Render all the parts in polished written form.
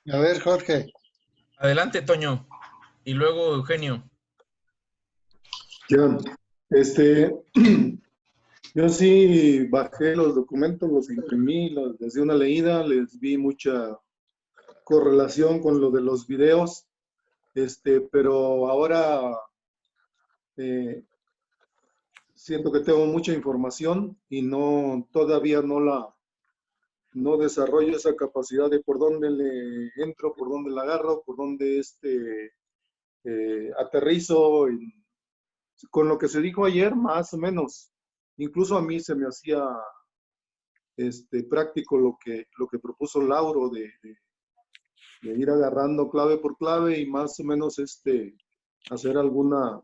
A ver, Jorge. Adelante, Toño. Y luego Eugenio. Ya, este, yo sí bajé los documentos, los imprimí, les di una leída, les vi mucha correlación con lo de los videos, pero ahora eh, siento que tengo mucha información y todavía no desarrollo esa capacidad de por dónde le entro, por dónde la agarro, por dónde aterrizo con lo que se dijo ayer, más o menos. Incluso a mí se me hacía práctico lo que propuso Lauro de ir agarrando clave por clave y más o menos hacer algunas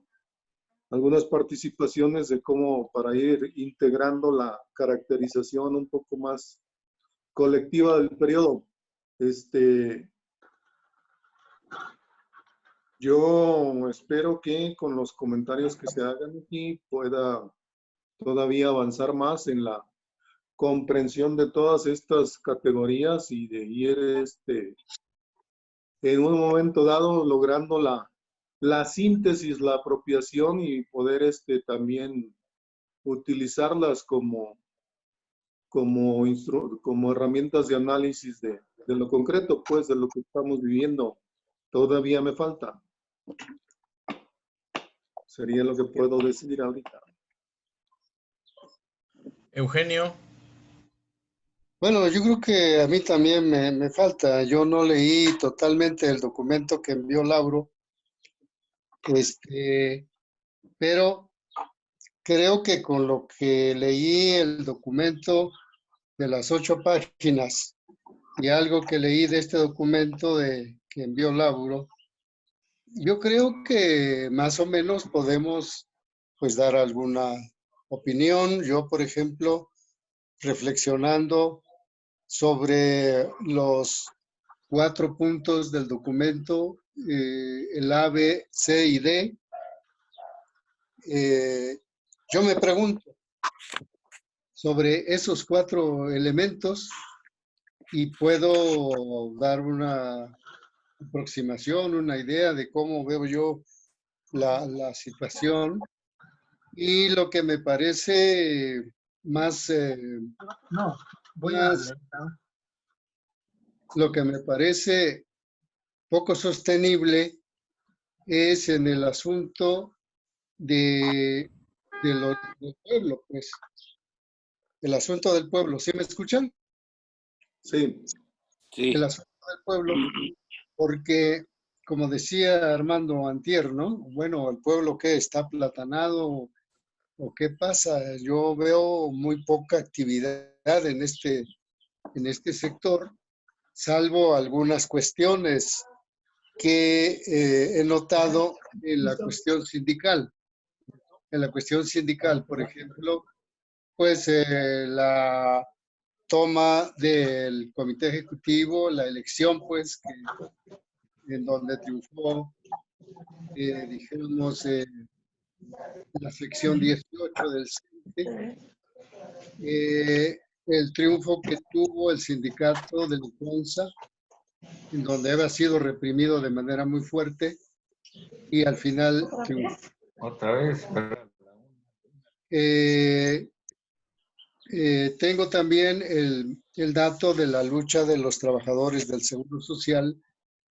participaciones de cómo para ir integrando la caracterización un poco más colectiva del periodo. Yo espero que con los comentarios que se hagan aquí pueda todavía avanzar más en la comprensión de todas estas categorías y de ir en un momento dado logrando la síntesis, la apropiación y poder también utilizarlas como herramientas de análisis de lo concreto, pues de lo que estamos viviendo. Todavía me falta. Sería lo que puedo decir ahorita. Eugenio. Bueno, yo creo que a mí también me falta. Yo no leí totalmente el documento que envió Lauro, pero creo que con lo que leí el documento de las 8 páginas y algo que leí de este documento que envió Lauro, yo creo que más o menos podemos pues dar alguna opinión. Yo, por ejemplo, reflexionando sobre los 4 puntos del documento, el A, B, C y D, yo me pregunto sobre esos 4 elementos y puedo dar una aproximación, una idea de cómo veo yo la situación. Y lo que me parece más, lo que me parece poco sostenible es en el asunto del pueblo, pues. El asunto del pueblo. ¿Sí me escuchan? Sí. El asunto del pueblo, porque, como decía Armando antier, ¿no? Bueno, ¿el pueblo qué? ¿Está aplatanado o qué pasa? Yo veo muy poca actividad en este sector, salvo algunas cuestiones que he notado en la cuestión sindical. En la cuestión sindical, por ejemplo, pues la toma del comité ejecutivo, la elección, pues, en donde triunfó, dijéramos, la sección 18 del CENTE, el triunfo que tuvo el sindicato de Lufthansa, en donde había sido reprimido de manera muy fuerte y al final triunfó. Otra vez. Tengo también el dato de la lucha de los trabajadores del Seguro Social,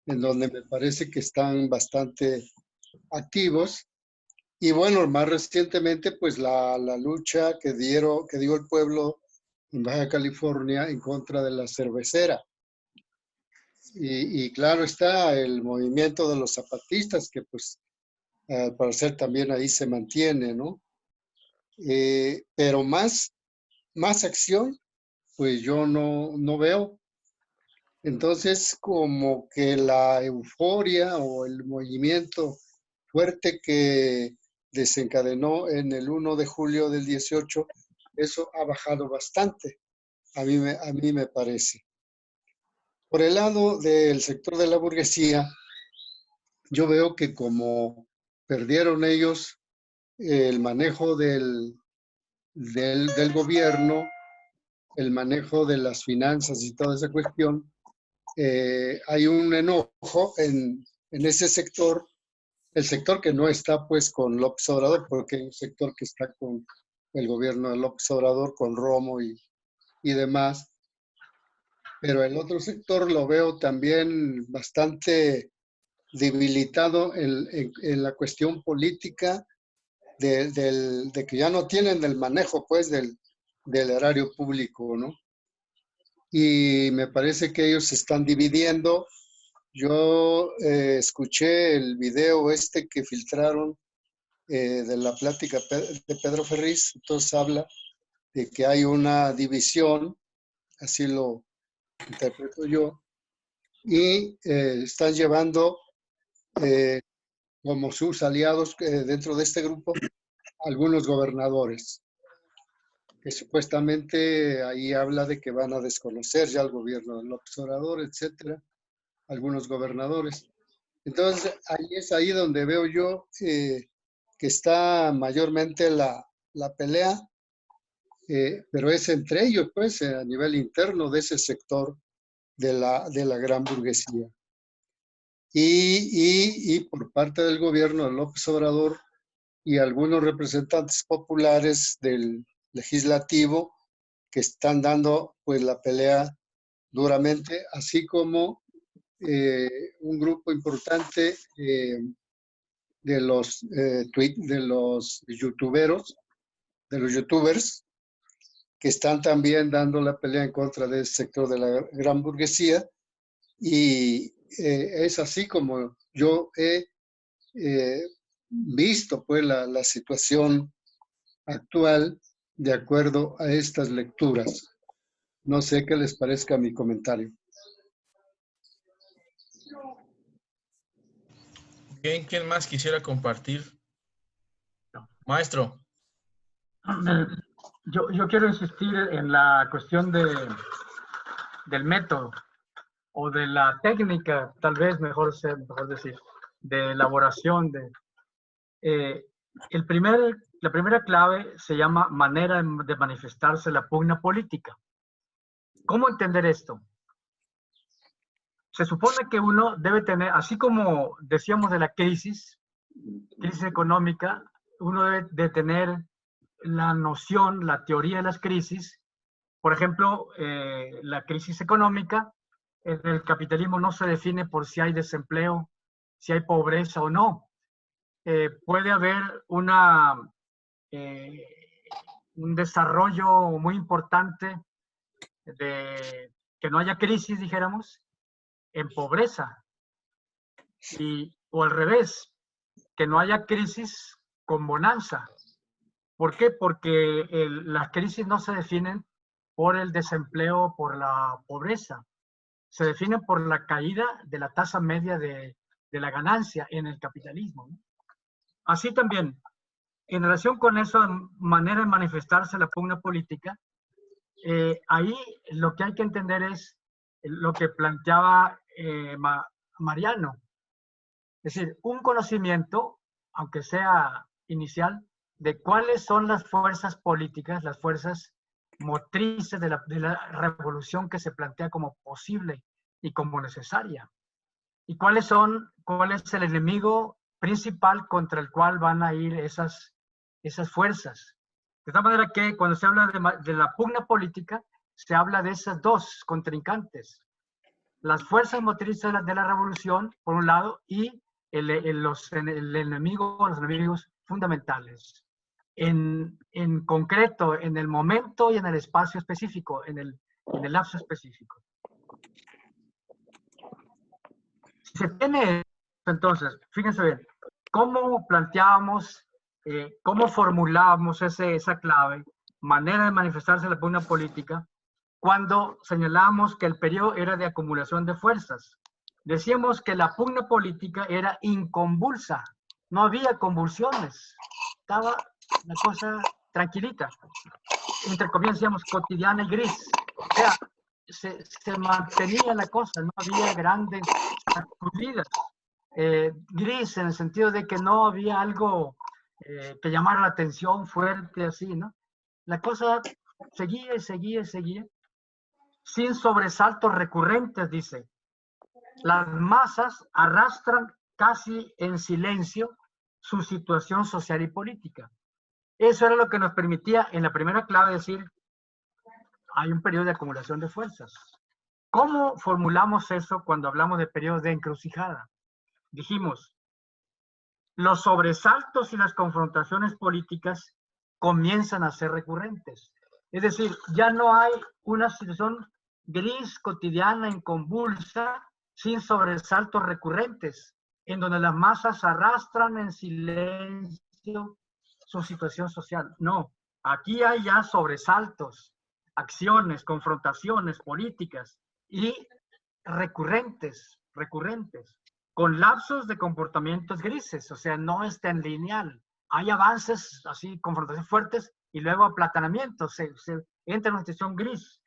en donde me parece que están bastante activos. Y bueno, más recientemente, pues la lucha que dio el pueblo en Baja California en contra de la cervecera. Y claro está el movimiento de los zapatistas, que pues al parecer también ahí se mantiene, ¿no? Pero más acción, pues yo no veo. Entonces, como que la euforia o el movimiento fuerte que desencadenó en el 1 de julio del 18, eso ha bajado bastante, a mí me parece. Por el lado del sector de la burguesía, yo veo que como perdieron ellos el manejo del gobierno, el manejo de las finanzas y toda esa cuestión, hay un enojo en ese sector, el sector que no está pues con López Obrador, porque hay un sector que está con el gobierno de López Obrador, con Romo y demás, pero el otro sector lo veo también bastante debilitado en la cuestión política de que ya no tienen el manejo pues del erario público, ¿no? Y me parece que ellos se están dividiendo. Yo escuché el video este que filtraron de la plática de Pedro Ferriz, entonces habla de que hay una división, así lo interpreto yo, y están llevando como sus aliados dentro de este grupo algunos gobernadores, que supuestamente ahí habla de que van a desconocer ya el gobierno de López Obrador, etcétera, algunos gobernadores. Entonces, ahí es ahí donde veo yo que está mayormente la pelea, pero es entre ellos, pues, a nivel interno de ese sector de la gran burguesía. Y por parte del gobierno de López Obrador y algunos representantes populares del legislativo que están dando pues la pelea duramente, así como un grupo importante de los youtubers, que están también dando la pelea en contra del sector de la gran burguesía, y es así como yo he visto pues la situación actual de acuerdo a estas lecturas. No sé qué les parezca mi comentario. Bien, ¿quién más quisiera compartir? Maestro. Yo quiero insistir en la cuestión del método o de la técnica, tal vez mejor decir, de elaboración. La primera clave se llama manera de manifestarse la pugna política. ¿Cómo entender esto? Se supone que uno debe tener, así como decíamos de la crisis económica, uno debe de tener la noción, la teoría de las crisis. Por ejemplo, la crisis económica en el capitalismo no se define por si hay desempleo, si hay pobreza o no. Puede haber un desarrollo muy importante de que no haya crisis, dijéramos, en pobreza. O al revés, que no haya crisis con bonanza. ¿Por qué? Porque las crisis no se definen por el desempleo, por la pobreza. Se definen por la caída de la tasa media de la ganancia en el capitalismo, ¿no? Así también, en relación con esa manera de manifestarse la pugna política, ahí lo que hay que entender es lo que planteaba Mariano. Es decir, un conocimiento, aunque sea inicial, de cuáles son las fuerzas políticas, las fuerzas motrices de la revolución que se plantea como posible y como necesaria. Y cuál es el enemigo principal contra el cual van a ir esas fuerzas. De tal manera que cuando se habla de la pugna política, se habla de esas dos contrincantes. Las fuerzas motrices de la revolución, por un lado, y los enemigos fundamentales. En concreto, en el momento y en el espacio específico, en el lapso específico. Si se tiene, entonces, fíjense bien, cómo planteábamos, cómo formulábamos esa clave, manera de manifestarse la pugna política, cuando señalábamos que el periodo era de acumulación de fuerzas. Decíamos que la pugna política era inconvulsa, no había convulsiones, estaba la cosa tranquilita, entre comillas decíamos cotidiana y gris, o sea, se mantenía la cosa, no había grandes sacudidas, gris en el sentido de que no había algo que llamara la atención fuerte así, ¿no? La cosa seguía y seguía y seguía, sin sobresaltos recurrentes, dice. las masas arrastran casi en silencio su situación social y política. Eso era lo que nos permitía en la primera clave decir, hay un periodo de acumulación de fuerzas. ¿Cómo formulamos eso cuando hablamos de periodos de encrucijada? Dijimos, los sobresaltos y las confrontaciones políticas comienzan a ser recurrentes. Es decir, ya no hay una situación gris, cotidiana, inconvulsa, sin sobresaltos recurrentes, en donde las masas arrastran en silencio su situación social. No, aquí hay ya sobresaltos, acciones, confrontaciones políticas y recurrentes, con lapsos de comportamientos grises, o sea, no es tan lineal. Hay avances, así, confrontaciones fuertes y luego aplatanamientos, se entra en una situación gris.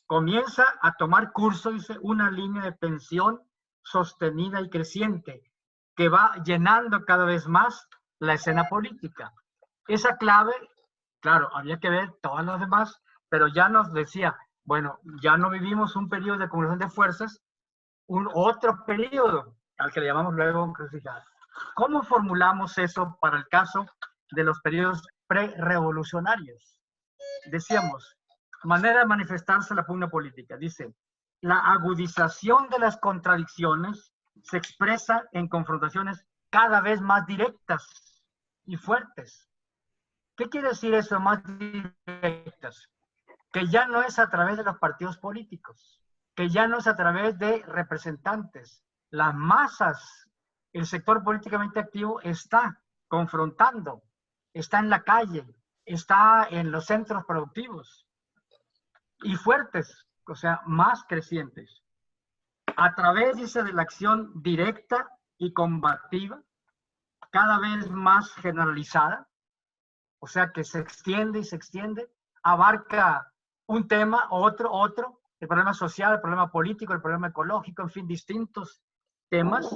Comienza a tomar curso, dice, una línea de tensión sostenida y creciente que va llenando cada vez más la escena política. Esa clave, claro, había que ver todas las demás, pero ya nos decía, bueno, ya no vivimos un periodo de acumulación de fuerzas, otro periodo al que le llamamos luego encrucijada. ¿Cómo formulamos eso para el caso de los periodos pre-revolucionarios? Decíamos, manera de manifestarse la pugna política. Dice, la agudización de las contradicciones se expresa en confrontaciones cada vez más directas y fuertes. ¿Qué quiere decir eso, más directas? Que ya no es a través de los partidos políticos, que ya no es a través de representantes. Las masas, el sector políticamente activo está confrontando, está en la calle, está en los centros productivos y fuertes, o sea, más crecientes. A través, dice, de la acción directa y combativa, cada vez más generalizada, o sea, que se extiende y se extiende, abarca un tema, otro, el problema social, el problema político, el problema ecológico, en fin, distintos temas,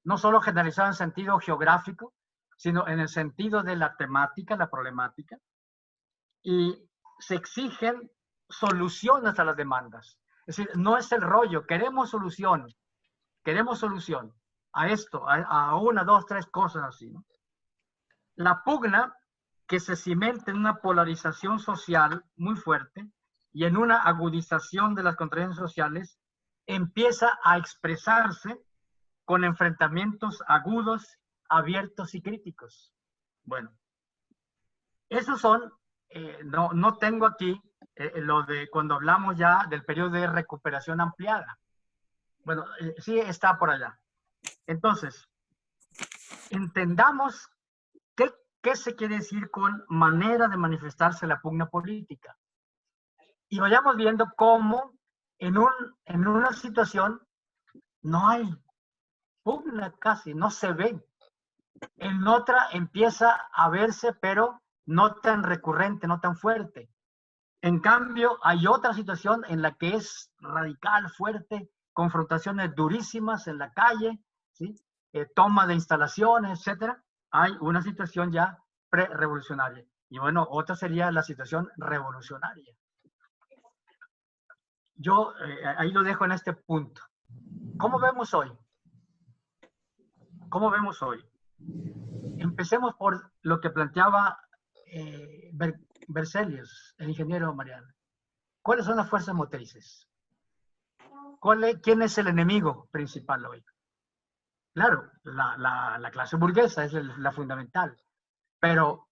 no solo generalizado en sentido geográfico, sino en el sentido de la temática, la problemática, y se exigen soluciones a las demandas. Es decir, no es el rollo, queremos solución a esto, a una, dos, tres cosas así, ¿no? La pugna que se cimenta en una polarización social muy fuerte y en una agudización de las contradicciones sociales, empieza a expresarse con enfrentamientos agudos, abiertos y críticos. Bueno, esos son, no tengo aquí lo de cuando hablamos ya del periodo de recuperación ampliada. Bueno, sí está por allá. Entonces, entendamos qué se quiere decir con manera de manifestarse la pugna política. Y vayamos viendo cómo en una situación no hay pugna casi, no se ve. En otra empieza a verse, pero no tan recurrente, no tan fuerte. En cambio, hay otra situación en la que es radical, fuerte, confrontaciones durísimas en la calle, ¿sí? Toma de instalaciones, etcétera. Hay una situación ya pre-revolucionaria. Y bueno, otra sería la situación revolucionaria. Yo ahí lo dejo en este punto. ¿Cómo vemos hoy? ¿Cómo vemos hoy? Empecemos por lo que planteaba Berzelius, el ingeniero Mariano. ¿Cuáles son las fuerzas motrices? ¿Quién es el enemigo principal hoy? Claro, la clase burguesa es la fundamental, pero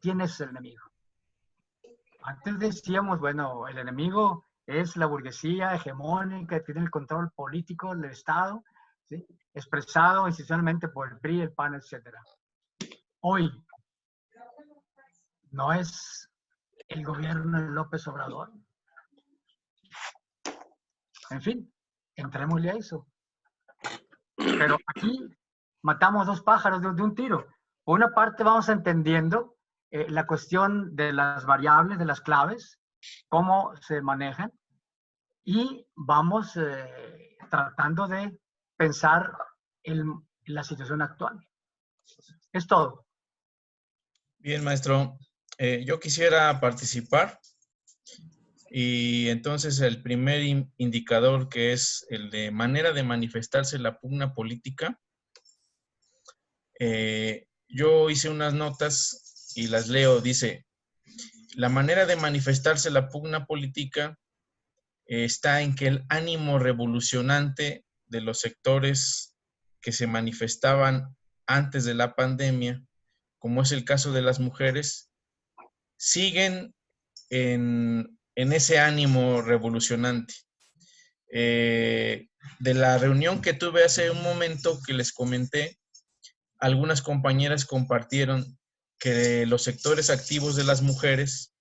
¿quién es el enemigo? Antes decíamos, bueno, el enemigo es la burguesía hegemónica que tiene el control político del Estado, ¿sí? Expresado institucionalmente por el PRI, el PAN, etc. Hoy no es el gobierno de López Obrador. En fin, entrémosle a eso. Pero aquí matamos dos pájaros de un tiro. Por una parte vamos entendiendo la cuestión de las variables, de las claves, cómo se manejan, y vamos tratando de pensar en la situación actual. Es todo. Bien, maestro. Yo quisiera participar Y entonces el primer indicador, que es el de manera de manifestarse la pugna política, yo hice unas notas y las leo. Dice, la manera de manifestarse la pugna política está en que el ánimo revolucionante de los sectores que se manifestaban antes de la pandemia, como es el caso de las mujeres, siguen en ese ánimo revolucionante. De la reunión que tuve hace un momento que les comenté, algunas compañeras compartieron que los sectores activos de las mujeres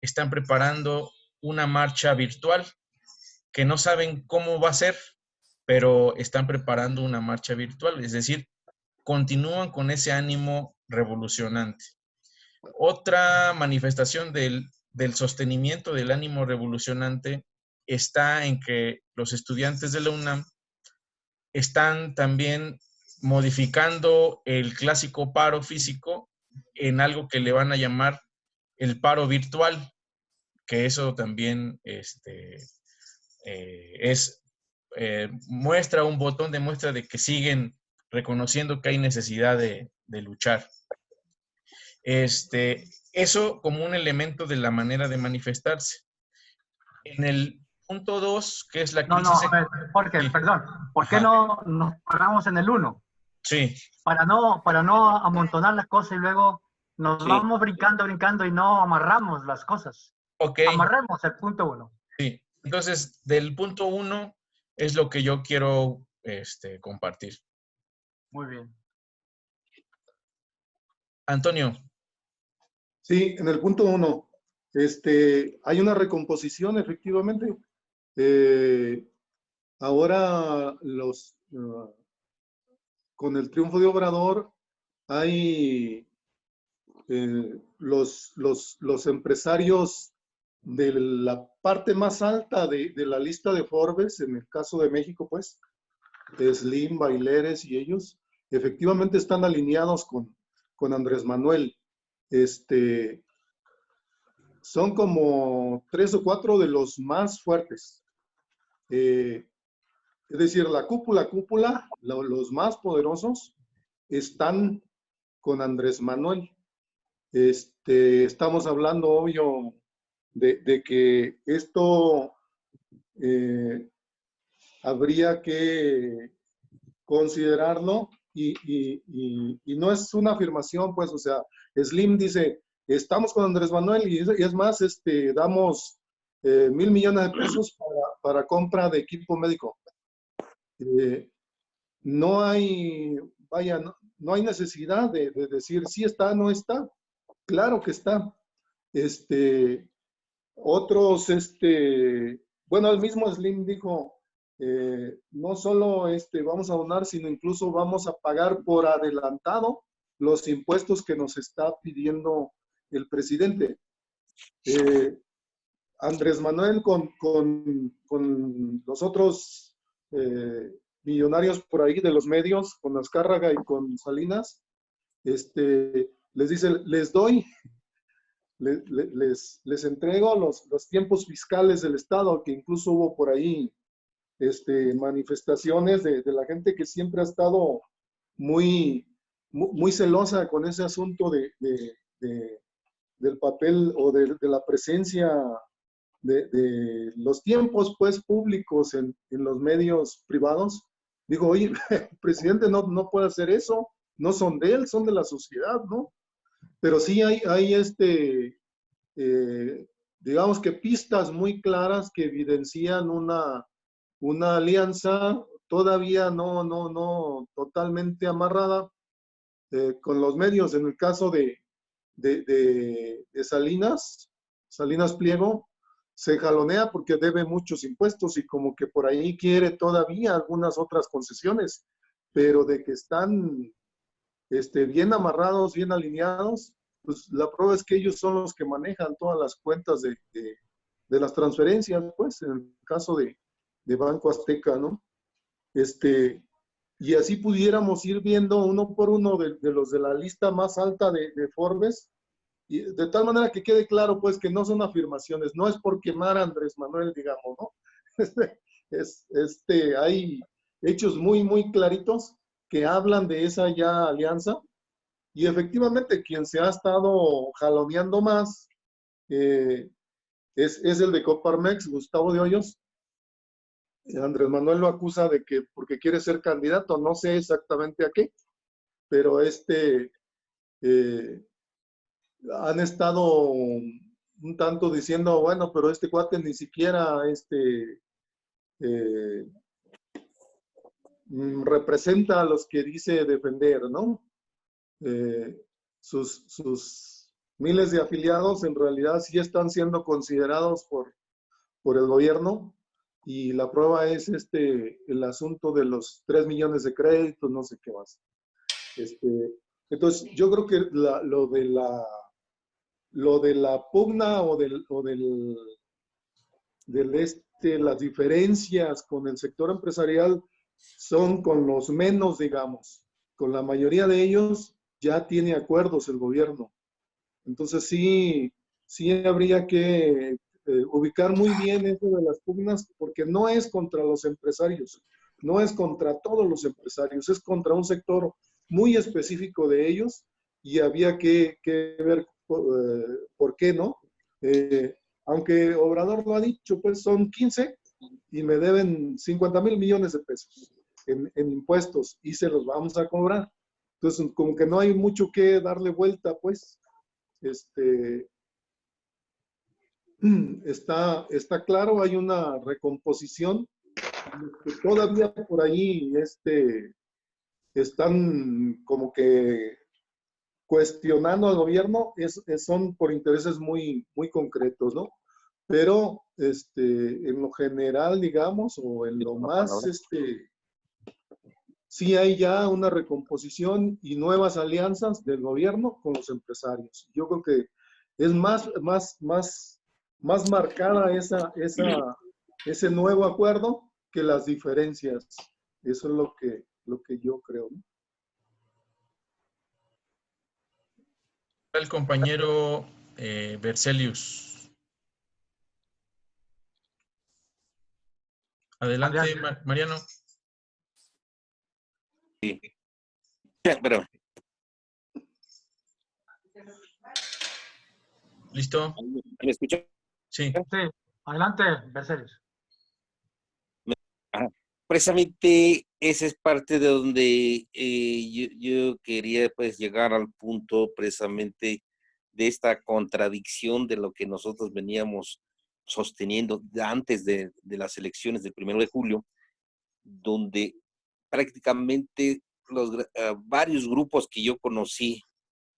están preparando una marcha virtual, que no saben cómo va a ser, pero están preparando una marcha virtual, es decir, continúan con ese ánimo revolucionante. Otra manifestación del sostenimiento del ánimo revolucionante está en que los estudiantes de la UNAM están también modificando el clásico paro físico en algo que le van a llamar el paro virtual, que eso también muestra un botón de muestra de que siguen reconociendo que hay necesidad de luchar. Eso como un elemento de la manera de manifestarse. En el punto 2, que es la crisis... No, a ver, Jorge, sí. Perdón, ¿por qué no nos paramos en el 1? Sí. Para no amontonar las cosas y luego nos vamos brincando y no amarramos las cosas. Ok. Amarremos el punto 1. Sí, entonces del punto 1 es lo que yo quiero compartir. Muy bien. Antonio. Sí, en el punto 1, hay una recomposición, efectivamente. Ahora con el triunfo de Obrador hay los empresarios de la parte más alta de la lista de Forbes, en el caso de México, pues, Slim, Baileres y ellos, efectivamente están alineados con Andrés Manuel. Son como 3 o 4 de los más fuertes. Es decir, la cúpula, los más poderosos, están con Andrés Manuel. Estamos hablando, obvio, de que esto habría que considerarlo y no es una afirmación, pues, o sea, Slim dice, estamos con Andrés Manuel y es más, damos 1,000 millones de pesos para compra de equipo médico. No hay, vaya, no hay necesidad de decir si está, no está. Claro que está. Otros, bueno, el mismo Slim dijo, no solo vamos a donar, sino incluso vamos a pagar por adelantado los impuestos que nos está pidiendo el presidente. Andrés Manuel con los otros millonarios por ahí de los medios, con Azcárraga y con Salinas, les dice, les entrego los tiempos fiscales del Estado, que incluso hubo por ahí manifestaciones de la gente que siempre ha estado muy celosa con ese asunto del papel o de la presencia de los tiempos, pues, públicos en los medios privados. Digo, oye, el presidente no puede hacer eso, no son de él, son de la sociedad, ¿no? Pero sí hay digamos que pistas muy claras que evidencian una alianza todavía no totalmente amarrada con los medios. En el caso de Salinas Pliego, se jalonea porque debe muchos impuestos y como que por ahí quiere todavía algunas otras concesiones, pero de que están bien amarrados, bien alineados, pues la prueba es que ellos son los que manejan todas las cuentas de las transferencias, pues, en el caso de Banco Azteca, ¿no? Y así pudiéramos ir viendo uno por uno de los de la lista más alta de Forbes, Y de tal manera que quede claro, pues, que no son afirmaciones, no es por quemar a Andrés Manuel, digamos, ¿no? Hay hechos muy, muy claritos que hablan de esa ya alianza, y efectivamente quien se ha estado jaloneando más es el de Coparmex, Gustavo de Hoyos. Andrés Manuel lo acusa de que porque quiere ser candidato, no sé exactamente a qué, pero han estado un tanto diciendo, bueno, pero este cuate ni siquiera eh, representa a los que dice defender, ¿no? Sus miles de afiliados en realidad sí están siendo considerados por el gobierno, y la prueba es el asunto de los 3 millones de créditos, no sé qué más. Entonces, yo creo que lo de la pugna las diferencias con el sector empresarial son con los menos, digamos. Con la mayoría de ellos ya tiene acuerdos el gobierno. Entonces sí habría que ubicar muy bien eso de las pugnas, porque no es contra los empresarios, no es contra todos los empresarios, es contra un sector muy específico de ellos, y había que ver por qué no. Aunque Obrador lo ha dicho, pues son 15 y me deben 50,000 millones de pesos en impuestos, y se los vamos a cobrar. Entonces, como que no hay mucho que darle vuelta, pues. Está claro, hay una recomposición. Todavía por ahí están como que cuestionando al gobierno, son por intereses muy, muy concretos, ¿no? Pero en lo general, digamos, o en lo más, sí hay ya una recomposición y nuevas alianzas del gobierno con los empresarios. Yo creo que es más marcada ese nuevo acuerdo que las diferencias. Eso es lo que yo creo, ¿no? El compañero Berzelius. Adelante, Mariano. Sí. Pero, ¿Listo? ¿me escucha? Sí. Sí, adelante, Berzelius. Ajá. Precisamente esa es parte de donde yo quería pues llegar al punto precisamente de esta contradicción de lo que nosotros veníamos sosteniendo antes de las elecciones del 1 de julio, donde prácticamente varios grupos que yo conocí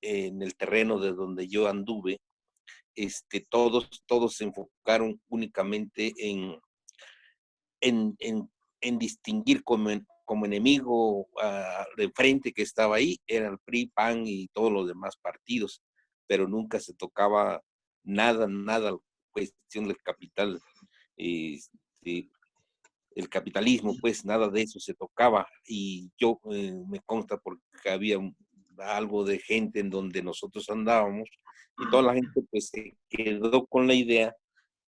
en el terreno de donde yo anduve, todos se enfocaron únicamente en distinguir como enemigo de frente que estaba ahí, era el PRI, PAN y todos los demás partidos, pero nunca se tocaba nada, cuestión del capital, el capitalismo, pues nada de eso se tocaba. Y yo me consta porque había algo de gente en donde nosotros andábamos, y toda la gente pues se quedó con la idea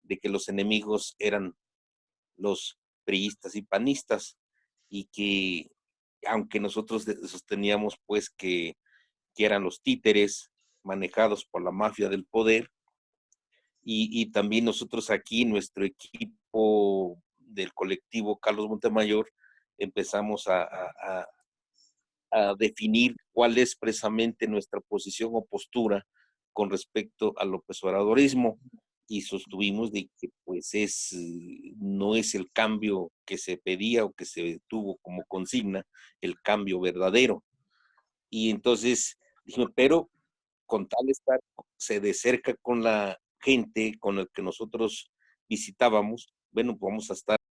de que los enemigos eran los priistas y panistas, y que aunque nosotros sosteníamos pues que eran los títeres manejados por la mafia del poder, y también nosotros aquí, nuestro equipo del colectivo Carlos Montemayor, empezamos a definir cuál es precisamente nuestra posición o postura con respecto al López Obradorismo, y sostuvimos de que pues no es el cambio que se pedía o que se tuvo como consigna, el cambio verdadero. Y entonces dijimos, pero con tal estar de cerca con la gente con la que nosotros visitábamos, bueno, pues vamos a estar